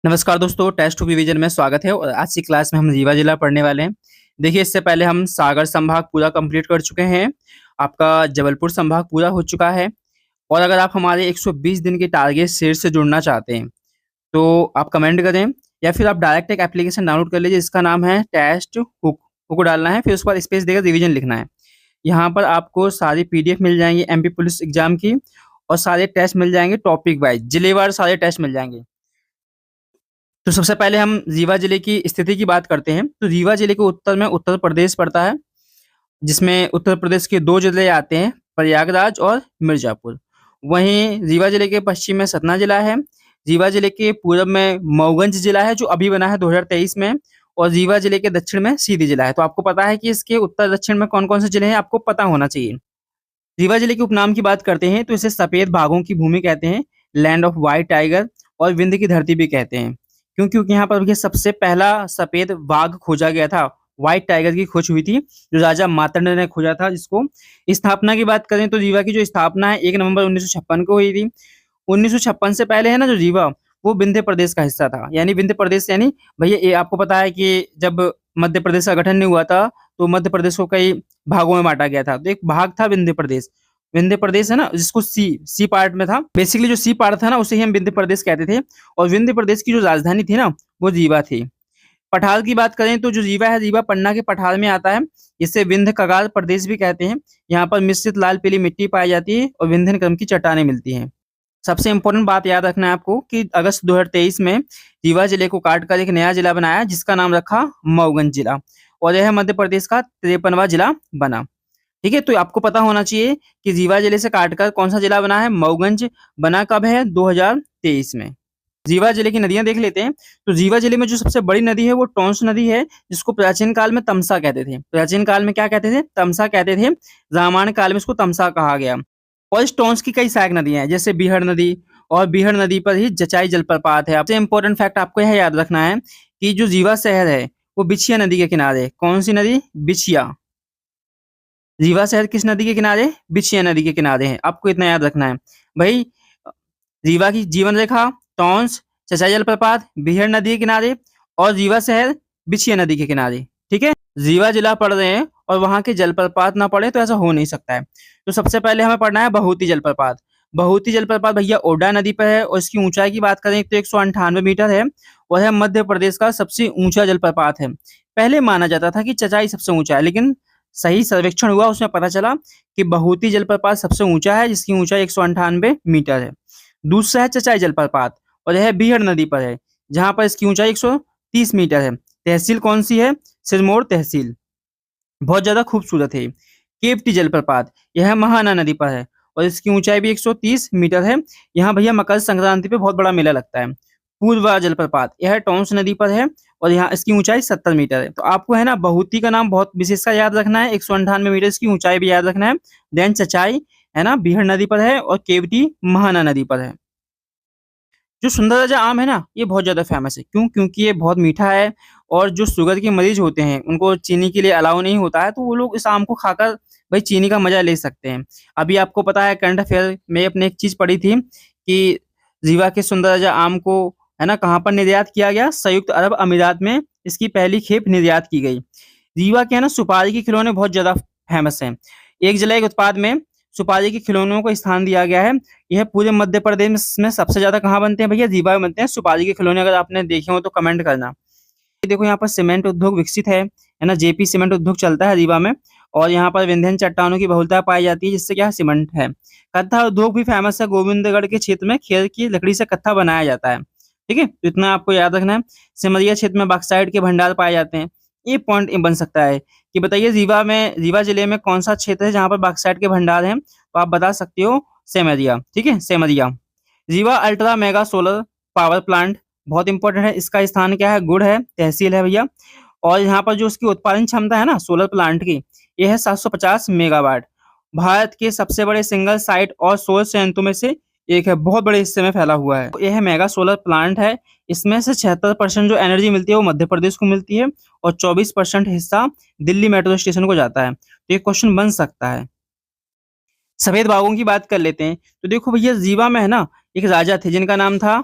नमस्कार दोस्तों, test to revision में स्वागत है। और आज की क्लास में हम रीवा जिला पढ़ने वाले हैं। देखिए, इससे पहले हम सागर संभाग पूरा कंप्लीट कर चुके हैं। आपका जबलपुर संभाग पूरा हो चुका है। और अगर आप हमारे 120 दिन के टारगेट सीरीज से जुड़ना चाहते हैं तो आप कमेंट करें, या फिर आप डायरेक्ट एक एप्लीकेशन डाउनलोड कर लीजिए जिसका नाम है टेस्ट हुक। हुक डालना है, फिर उस पर स्पेस देकर रिवीजन लिखना है। यहाँ पर आपको सारी पीडीएफ मिल जाएंगी एमपी पुलिस एग्जाम की, और सारे टेस्ट मिल जाएंगे टॉपिक वाइज, जिलेवार सारे टेस्ट मिल जाएंगे। तो सबसे पहले हम रीवा जिले की स्थिति की बात करते हैं। तो रीवा जिले के उत्तर में उत्तर प्रदेश पड़ता है, जिसमें उत्तर प्रदेश के दो जिले आते हैं, प्रयागराज और मिर्जापुर। वहीं रीवा जिले के पश्चिम में सतना जिला है। रीवा जिले के पूर्व में मऊगंज जिला है, जो अभी बना है 2023 में। और रीवा जिले के दक्षिण में सीधी जिला है। तो आपको पता है कि इसके उत्तर दक्षिण में कौन कौन से जिले हैं, आपको पता होना चाहिए। रीवा जिले के उपनाम की बात करते हैं तो इसे सफेद बाघों की भूमि कहते हैं, लैंड ऑफ व्हाइट टाइगर, और विंध्य की धरती भी कहते हैं। क्यों? क्योंकि यहाँ पर सबसे पहला सफेद बाघ खोजा गया था, व्हाइट टाइगर की खोज हुई थी, जो राजा मार्तंड ने खोजा था। जिसको स्थापना की बात करें तो रीवा की जो स्थापना है 1 नवंबर 1956 को हुई थी। 1956 से पहले है ना, जो रीवा वो विंध्य प्रदेश का हिस्सा था। यानी विंध्य प्रदेश यानी भैया, ये आपको पता है कि जब मध्य प्रदेश का गठन नहीं हुआ था तो मध्य प्रदेश को कई भागों में बांटा गया था। तो एक भाग था विंध्य प्रदेश। विंध्य प्रदेश है ना, जिसको सी पार्ट में था। बेसिकली जो सी पार्ट था ना, उसे ही हम विंध्य प्रदेश कहते थे। और विंध्य प्रदेश की जो राजधानी थी ना, वो रीवा थी। पठार की बात करें तो जो रीवा है, रीवा पन्ना के पठार में आता है। इसे विंध्य कगार प्रदेश भी कहते हैं। यहाँ पर मिश्रित लाल पीली मिट्टी पाई जाती है और विंध्यन क्रम की चट्टानें मिलती हैं। सबसे इंपॉर्टेंट बात याद रखना है आपको कि अगस्त 2023 में रीवा जिले को काटकर एक नया जिला बनाया, जिसका नाम रखा मऊगंज जिला। और यह मध्य प्रदेश का 53वां जिला बना। ठीक है, तो आपको पता होना चाहिए कि रीवा जिले से काटकर कौन सा जिला बना है, मऊगंज बना। कब है? 2023 में। रीवा जिले की नदियां देख लेते हैं। तो रीवा जिले में जो सबसे बड़ी नदी है वो टोंस नदी है, जिसको प्राचीन काल में तमसा कहते थे। प्राचीन काल में क्या कहते थे? तमसा कहते थे। रामायण काल में इसको तमसा कहा गया। और इस टोंस की कई सहायक नदियां हैं, जैसे बीहड़ नदी। और बीहड़ नदी पर ही जचाई जलप्रपात है। सबसे इंपॉर्टेंट फैक्ट आपको यह याद रखना है कि जो रीवा शहर है वो बिछिया नदी के किनारे। कौन सी नदी? बिछिया। रीवा शहर किस नदी के किनारे? बिछिया नदी के किनारे है। आपको इतना याद रखना है भाई। रीवा की जीवन रेखा, टॉन्स, चचाई जलप्रपात, बीहड़ नदी के किनारे, और रीवा शहर बिछिया नदी के किनारे। ठीक है, रीवा जिला पढ़ रहे हैं और वहां के जलप्रपात ना पढ़े तो ऐसा हो नहीं सकता है। तो सबसे पहले हमें पढ़ना है बहुती जलप्रपात। बहुती जलप्रपात भैया ओडा नदी पर है, और इसकी ऊंचाई की बात करें तो 198 मीटर है। और यह मध्य प्रदेश का सबसे ऊंचा जलप्रपात है। पहले माना जाता था कि चचाई सबसे ऊंचा है, लेकिन सही सर्वेक्षण हुआ, उसमें पता चला कि बहुती जलप्रपात सबसे ऊंचा है, जिसकी ऊंचाई 198 मीटर है। दूसरा है चचाई जलप्रपात, और यह बीहड़ नदी पर है, जहां पर इसकी ऊंचाई 130 मीटर है। तहसील कौन सी है? सिरमौर तहसील। बहुत ज्यादा खूबसूरत है। केवटी जलप्रपात, यह महाना नदी पर है, और इसकी ऊंचाई भी 130 मीटर है। यहाँ भैया मकर संक्रांति पे बहुत बड़ा मेला लगता है। पूर्वा जलप्रपात, यह टोंस नदी पर है, और यहाँ इसकी ऊंचाई 70 मीटर है। तो आपको है ना बहुती का नाम बहुत विशेषता याद रखना है, 198 मीटर इसकी ऊंचाई भी याद रखना है। देन चचाई है ना, बीहड़ नदी पर है, और केवटी महाना नदी पर है। जो सुंदर राजा आम है ना, ये बहुत ज्यादा फेमस है। क्यों? क्योंकि ये बहुत मीठा है। और जो शुगर के मरीज होते हैं, उनको चीनी के लिए अलाउ नहीं होता है, तो वो लोग इस आम को खाकर भाई चीनी का मजा ले सकते हैं। अभी आपको पता है, करंट अफेयर में अपने एक चीज पढ़ी थी कि रीवा के सुंदर राजा आम को है ना कहाँ पर निर्यात किया गया? संयुक्त अरब अमीरात में इसकी पहली खेप निर्यात की गई। रीवा के है ना सुपारी के खिलौने बहुत ज्यादा फेमस हैं। एक जिला एक उत्पाद में सुपारी के खिलौनों को स्थान दिया गया है। यह पूरे मध्य प्रदेश में सबसे ज्यादा कहाँ बनते हैं भैया? रीवा में बनते हैं सुपारी के खिलौने। अगर आपने देखे हो तो कमेंट करना। ये देखो, यहाँ पर सीमेंट उद्योग विकसित है ना, जेपी सीमेंट उद्योग चलता है रीवा में। और यहाँ पर विंध्यन चट्टानों की बहुलता पाई जाती है, जिससे क्या है? सीमेंट है। कत्था उद्योग भी फेमस है। गोविंदगढ़ के क्षेत्र में खेर की लकड़ी से कत्था बनाया जाता है। ठीक है, तो इतना आपको याद रखना है। सिमरिया क्षेत्र में बॉक्साइट के भंडार पाए जाते हैं। ये पॉइंट बन सकता है कि बताइए रीवा जिले में कौन सा क्षेत्र है जहाँ पर बॉक्साइट के भंडार हैं? तो आप बता सकते हो सेमरिया। ठीक है, Semariya. Rewa ultra mega solar power plant बहुत इंपॉर्टेंट है। इसका स्थान क्या है? गुड़ है, तहसील है भैया। और यहाँ पर जो उसकी उत्पादन क्षमता है ना सोलर प्लांट की, ये है 750 मेगावाट। भारत के सबसे बड़े सिंगल साइट और सौर संयंत्रों में से एक है। बहुत बड़े हिस्से में फैला हुआ है। यह मेगा सोलर प्लांट है। इसमें से 76% जो एनर्जी मिलती है वो मध्य प्रदेश को मिलती है, और 24% हिस्सा दिल्ली मेट्रो स्टेशन को जाता है। तो ये क्वेश्चन बन सकता है। सफेद बाघों की बात कर लेते हैं। तो देखो भैया, रीवा में है ना एक राजा थे जिनका नाम था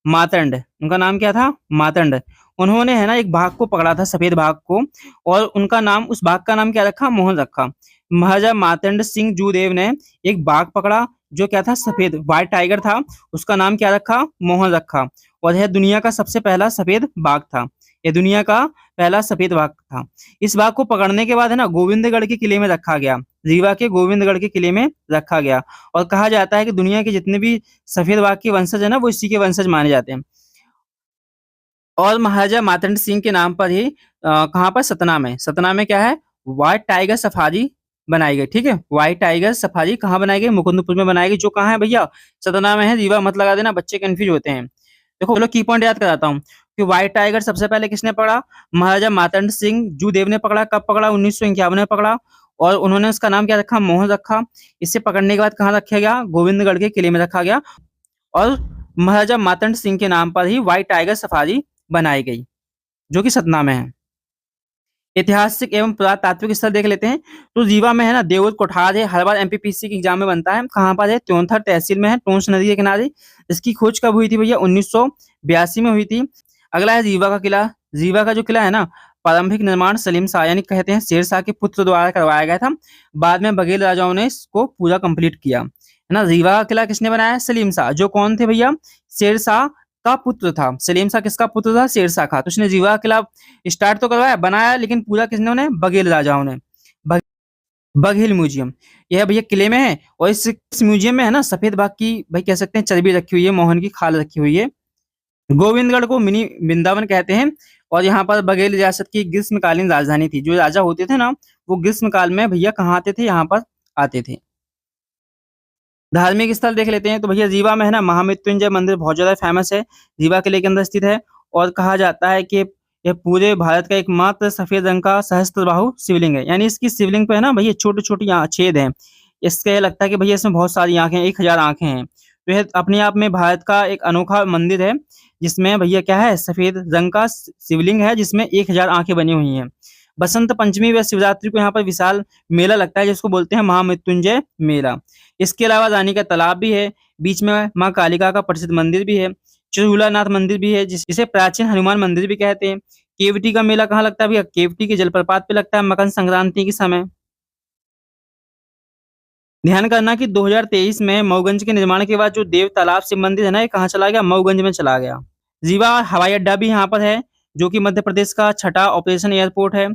मातंड, उनका नाम क्या था? मातंड। उन्होंने है ना एक बाघ को पकड़ा था, सफेद बाघ को, और उनका नाम, उस बाघ का नाम क्या रखा? मोहन रखा। महाराजा मातंड सिंह जूदेव ने एक बाघ पकड़ा जो क्या था? सफेद, व्हाइट टाइगर था। उसका नाम क्या रखा? मोहन रखा। और यह दुनिया का सबसे पहला सफेद बाघ था। यह दुनिया का पहला सफेद बाघ था। इस बाघ को पकड़ने के बाद है ना गोविंदगढ़ के किले में रखा गया। रीवा के गोविंदगढ़ के किले में रखा गया। और कहा जाता है कि दुनिया के जितने भी सफेद बाघ के वंशज है ना, वो इसी के वंशज माने जाते हैं। और महाराजा मातंड सिंह के नाम पर ही कहाँ पर? सतना में। सतना में क्या है? व्हाइट टाइगर सफारी बनाई गई। ठीक है, व्हाइट टाइगर सफारी कहाँ बनाई गई? मुकुंदपुर में बनाई गई, जो कहाँ है भैया? सतना में है। रीवा मत लगा देना, बच्चे कंफ्यूज होते हैं। देखो चलो की पॉइंट याद कराता हूँ कि व्हाइट टाइगर सबसे पहले किसने पकड़ा? महाराजा मातंड सिंह जूदेव ने पकड़ा। कब पकड़ा? 1951 में पकड़ा। और उन्होंने उसका नाम क्या रखा? मोहन रखा। इसे पकड़ने के बाद कहाँ रखा गया? गोविंदगढ़ के किले में रखा गया। और महाराजा मातंड सिंह के नाम पर ही व्हाइट टाइगर सफारी बनाई गई, जो कि सतना में है। ऐतिहासिक एवं पुरातात्विक स्थल देख लेते हैं। तो रीवा में है ना देवल कोठार है, हर बार एमपीपीसी के एग्जाम में बनता है। कहाँ पर है? त्योंथर तहसील में है, टोंस नदी के किनारे। इसकी खोज कब हुई थी भैया? 1982 में हुई थी। अगला है रीवा का किला। रीवा का जो किला है ना, प्रारंभिक निर्माण सलीम शाह यानी कहते हैं शेर शाह के पुत्र द्वारा करवाया गया था। बाद में बघेल राजाओं ने इसको पूरा कंप्लीट किया, है ना। रीवा का किला किसने बनाया? सलीम शाह। जो कौन थे भैया? शेर शाह का पुत्र था। सलीम शाह किसका पुत्र था? शेर शाह का। तो उसने रीवा का किला स्टार्ट तो करवाया, बनाया, लेकिन पूरा किसने? ने बघेल राजाओं ने। बघेल म्यूजियम, यह भैया किले में है। और इस म्यूजियम में है ना सफेद बाघ की, भाई कह सकते हैं, चर्बी रखी हुई है, मोहन की खाल रखी हुई है। गोविंदगढ़ को मिनी वृंदावन कहते हैं। और यहाँ पर बघेल रियासत की ग्रीष्मकालीन राजधानी थी। जो राजा होते थे ना, वो ग्रीष्म काल में भैया कहाँ आते थे? यहाँ पर आते थे। धार्मिक स्थल देख लेते हैं। तो भैया रीवा में है ना महामृत्युंजय मंदिर बहुत ज्यादा फेमस है, रीवा किले के अंदर स्थित है। और कहा जाता है कि यह पूरे भारत का एकमात्र सफेद रंग का सहस्त्रबाहु शिवलिंग है। यानी इसकी शिवलिंग पे है ना भैया छोटी छोटी छेद हैं। इससे लगता है कि भैया इसमें बहुत सारी आंखें, 1000 आंखें हैं। तो यह अपने आप में भारत का एक अनोखा मंदिर है, जिसमें भैया क्या है? सफेद रंग का शिवलिंग है, जिसमें 1000 आंखें बनी हुई हैं। बसंत पंचमी व शिवरात्रि को यहाँ पर विशाल मेला लगता है, जिसको बोलते हैं महामृत्युंजय मेला। इसके अलावा रानी का तालाब भी है, बीच में माँ कालिका का प्रसिद्ध मंदिर भी है, चूलानाथ मंदिर भी है, जिसे प्राचीन हनुमान मंदिर भी कहते हैं। केवटी का मेला कहाँ लगता है भैया? केवटी के जलप्रपात पे लगता है मकर संक्रांति के समय। ध्यान करना कि 2023 में मऊगंज के निर्माण के बाद जो देव तालाब शिव मंदिर है ना, ये कहाँ चला गया? मऊगंज में चला गया। रीवा हवाई अड्डा भी यहाँ पर है, जो कि मध्य प्रदेश का छठा ऑपरेशन एयरपोर्ट है।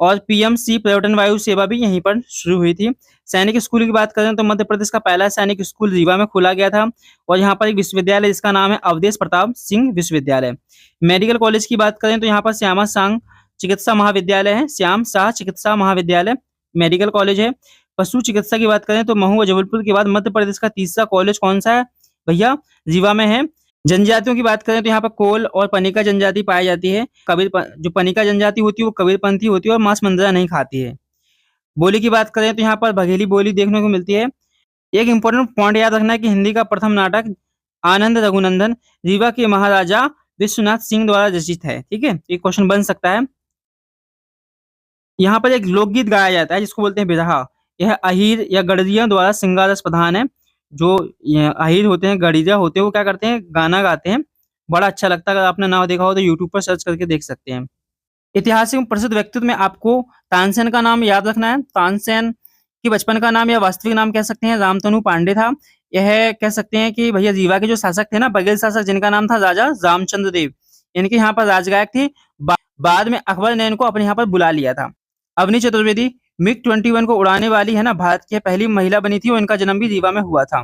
और पीएमसी पर्यटन वायु सेवा भी यहीं पर शुरू हुई थी। सैनिक स्कूल की बात करें तो मध्य प्रदेश का पहला सैनिक स्कूल रीवा में खोला गया था। और यहाँ पर एक विश्वविद्यालय जिसका नाम है अवधेश प्रताप सिंह विश्वविद्यालय। मेडिकल कॉलेज की बात करें तो यहाँ पर श्यामा सांग चिकित्सा महाविद्यालय है, श्याम शाह चिकित्सा महाविद्यालय मेडिकल कॉलेज है। पशु चिकित्सा की बात करें तो महू और जबलपुर के बाद मध्य प्रदेश का तीसरा कॉलेज कौन सा है भैया? रीवा में है। जनजातियों की बात करें तो यहाँ पर कोल और पनिका जनजाति पाई जाती है। जो पनिका जनजाति होती है वो कबीरपंथी होती है और मांस मंजरा नहीं खाती है। बोली की बात करें तो यहाँ पर बघेली बोली देखने को मिलती है। एक इंपॉर्टेंट पॉइंट याद रखना है कि हिंदी का प्रथम नाटक आनंद रघुनंदन रीवा के महाराजा विश्वनाथ सिंह द्वारा रचित है। ठीक है, एक क्वेश्चन बन सकता है। यहाँ पर एक लोकगीत गाया जाता है जिसको बोलते हैं बिरहा। यह अहीर या गडरिया द्वारा श्रृंगारस प्रधान है। जो ये अहीर होते हैं, गडरिया होते हैं, वो क्या करते हैं? गाना गाते हैं। बड़ा अच्छा लगता है। अगर आपने ना देखा हो तो यूट्यूब पर सर्च करके देख सकते हैं। ऐतिहासिक प्रसिद्ध व्यक्तित्व में आपको तानसेन का नाम याद रखना है। तानसेन की बचपन का नाम या वास्तविक नाम कह सकते हैं रामतनु पांडे था। यह कह सकते हैं कि भैया रीवा के जो शासक थे ना, बघेल शासक, जिनका नाम था राजा रामचंद्र देव, इनके यहाँ पर राजगायक थे। बाद में अकबर ने इनको अपने यहाँ पर बुला लिया था। अवनी चतुर्वेदी मिग 21 को उड़ाने वाली है ना भारत की पहली महिला बनी थी और इनका जन्म भी रीवा में हुआ था।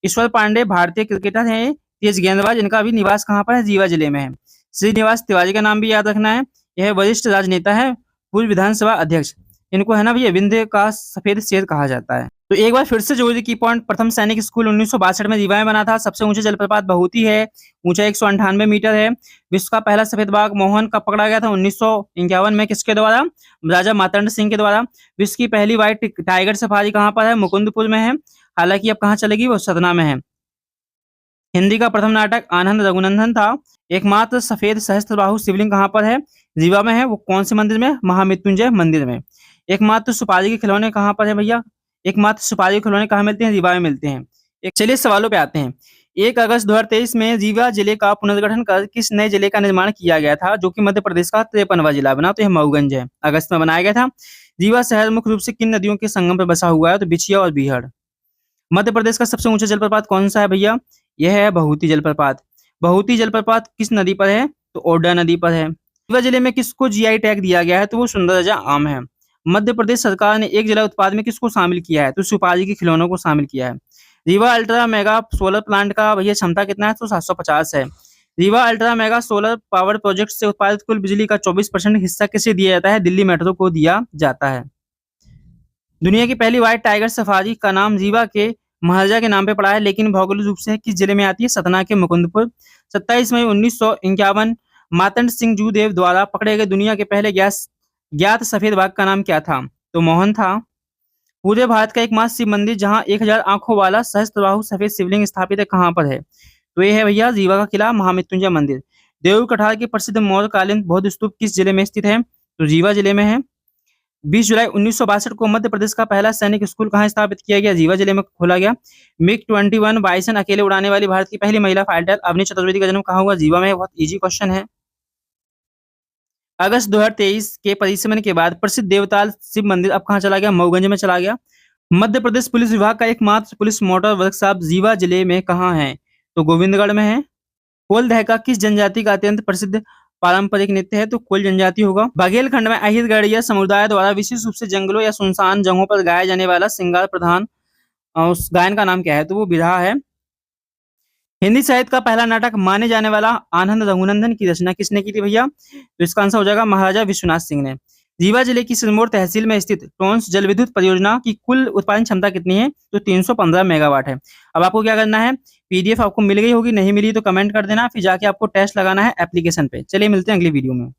ईश्वर पांडे भारतीय क्रिकेटर हैं, तेज गेंदबाज। इनका भी निवास कहाँ पर है? रीवा जिले में है। श्रीनिवास तिवारी का नाम भी याद रखना है। यह वरिष्ठ राजनेता है, पूर्व विधानसभा अध्यक्ष। इनको है ना भैया विंध्य का सफेद शेर कहा जाता है। तो एक बार फिर से जोड़ी की पॉइंट, प्रथम सैनिक स्कूल 1962 में रीवा में बना था। सबसे ऊंचे जलप्रपात बहुती है, ऊंचाई 198 मीटर है। विश्व का पहला सफेद बाघ मोहन कब पकड़ा गया था? 1951 में। किसके द्वारा? राजा मातंड सिंह के द्वारा। विश्व की पहली व्हाइट टाइगर सफारी कहाँ पर है? मुकुंदपुर में है। हालांकि अब कहाँ चलेगी? वो सतना में है। हिंदी का प्रथम नाटक आनंद रघुनंदन था। एकमात्र सफेद सहस्त्रबाहु शिवलिंग कहाँ पर है? रीवा में है। वो कौन से मंदिर में? महामृत्युंजय मंदिर में। एकमात्र सुपारी के खिलौने कहाँ पर है भैया? एकमात्र सुपारी के खिलौने कहाँ मिलते हैं? रीवा में मिलते हैं। एक चलिए सवालों पे आते हैं। 1 अगस्त 2023 में रीवा जिले का पुनर्गठन कर किस नए जिले का निर्माण किया गया था, जो कि मध्य प्रदेश का 53वां जिला बना? तो यह मऊगंज है, अगस्त में बनाया गया था। रीवा शहर मुख्य रूप से किन नदियों के संगम पर बसा हुआ है? तो बिछिया और बीहड़। मध्य प्रदेश का सबसे ऊंचा जलप्रपात कौन सा है भैया? यह है बहुती जलप्रपात। बहुती जलप्रपात किस नदी पर है? तो ओडा नदी पर है। रीवा जिले में किसको जीआई टैग दिया गया है? तो वो सुंदरजा आम है। मध्य प्रदेश सरकार ने एक जिला उत्पाद में किसको शामिल किया है? तो सुपारी के खिलौनों को शामिल किया है। Rewa ultra mega solar plant का भैया क्षमता कितना है? तो 750 है। Rewa ultra mega solar power project से उत्पादित कुल बिजली का 24% हिस्सा किसे दिया जाता है? दिल्ली मेट्रो को दिया जाता है। दुनिया की पहली व्हाइट टाइगर सफारी का नाम रीवा के महाराजा के नाम पे पड़ा है, लेकिन भौगोलिक रूप से किस जिले में आती है? सतना के मुकुंदपुर। 27 मई 1951 मातंड सिंह जूदेव द्वारा पकड़े गए दुनिया के पहले ज्ञात सफेद बाघ का नाम क्या था? तो मोहन था। पूरे भारत का एकमात्र शिव मंदिर जहां 1000 आंखों वाला सहस्त्रबाहु सफेद शिवलिंग स्थापित है, कहां पर है? तो ये है भैया रीवा का किला महामृत्युंजय मंदिर। देऊर कठार के प्रसिद्ध मौर्यकालीन बौद्ध स्तूप किस जिले में स्थित है? तो रीवा जिले में है। 20 जुलाई 1962 को मध्य प्रदेश का पहला सैनिक स्कूल कहां स्थापित किया गया? रीवा जिले में खोला गया। मिग 21 बाइसन अकेले उड़ाने वाली भारत की पहली महिला फाइटर अवनी चतुर्वेदी का जन्म कहां हुआ? रीवा में। बहुत इजी क्वेश्चन है। अगस्त 2023 के परिसमन के बाद प्रसिद्ध देवताल शिव मंदिर अब कहां चला गया? मऊगंज में चला गया। मध्य प्रदेश पुलिस विभाग का एकमात्र पुलिस मोटर वर्कशॉप रीवा जिले में कहां है? तो गोविंदगढ़ में है। कोल दहका किस जनजाति का अत्यंत प्रसिद्ध पारंपरिक नृत्य है? तो कोल जनजाति होगा। बाघेलखंड में अहिरगढ़िया समुदाय द्वारा विशेष रूप से जंगलों या सुनसान जगहों पर गाया जाने वाला श्रृंगार प्रधान उस गायन का नाम क्या है? तो वो बिरहा है। हिंदी साहित्य का पहला नाटक माने जाने वाला आनंद रघुनंदन की रचना किसने की थी भैया? तो इसका आंसर हो जाएगा महाराजा विश्वनाथ सिंह ने। रीवा जिले की सिरमौर तहसील में स्थित टोंस जल विद्युत परियोजना की कुल उत्पादन क्षमता कितनी है? तो 315 मेगावाट है। अब आपको क्या करना है, पीडीएफ आपको मिल गई होगी, नहीं मिली तो कमेंट कर देना, फिर जाके आपको टेस्ट लगाना है एप्लीकेशन पे। चलिए मिलते हैं अगली वीडियो में।